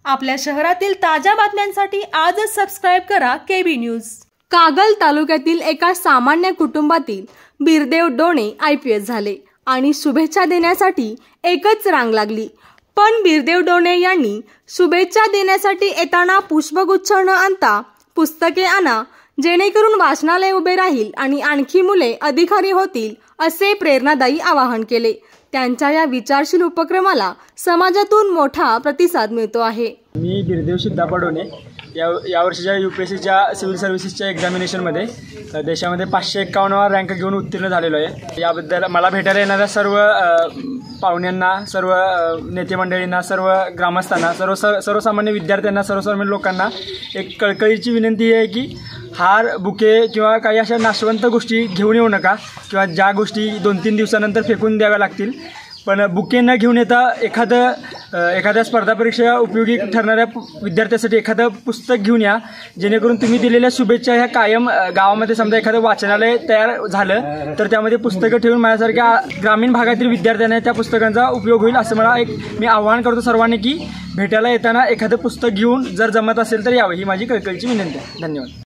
आपल्या शहरातील ताज्या बातम्यांसाठी आजच सबस्क्राइब करा केबी न्यूज। कागल तालुक्यातील एका सामान्य कुटुंबातील बिरदेव डोणे IPS झाले आणि शुभेच्छा देण्यासाठी एकच रांग लागली। पण बिरदेव डोणे यांनी शुभेच्छा देण्यासाठी येताना पुष्पगुच्छ न आणता पुस्तके आणा, जेणेकरून वाचनालय उभे राहील आणि आणखी मुले अधिकारी होतील असे प्रेरणादायी आवाहन केले। त्यांच्या या विचारशील उपक्रमाला समाजातून मोठा प्रतिसाद मिळतो आहे। मी बिरदेव सिद्धप्पा डोणे या वर्षीच्या UPSCच्या सिव्हिल सर्व्हिसेसच्या एक्झामिनेशनमध्ये देशामध्ये 551वा रँक घेऊन उत्तीर्ण झालेलो आहे। याबद्दल मला भेटायला येणाऱ्या सर्व पाहुण्यांना, सर्व नेते मंडळींना, सर्व ग्रामस्थांना, सर्वसामान्य विद्यार्थ्यांना, सर्वसामान्य लोकांना एक कळकळीची विनंती आहे की हार, बुके किंवा काही अशा नाशवंत गोष्टी घेऊन येऊ नका किंवा ज्या गोष्टी 2-3 दिवसानंतर फेकून द्याव्या लागतील। पण बुके न घेऊन येता एखाद्या स्पर्धा परीक्षा उपयोगी ठरणाऱ्या विद्यार्थ्यासाठी एखादं पुस्तक घेऊन या, जेणेकरून तुम्ही दिलेल्या शुभेच्छा ह्या कायम गावामध्ये समजा एखादं वाचनालय तयार झालं तर त्यामध्ये पुस्तकं ठेवून माझ्यासारख्या ग्रामीण भागातील विद्यार्थ्यांना त्या पुस्तकांचा उपयोग होईल असं मला मी आवाहन करतो सर्वांनी की भेटायला येताना एखादं पुस्तक घेऊन जर जमत असेल तर यावं, ही माझी कळकळीची विनंती आहे। धन्यवाद।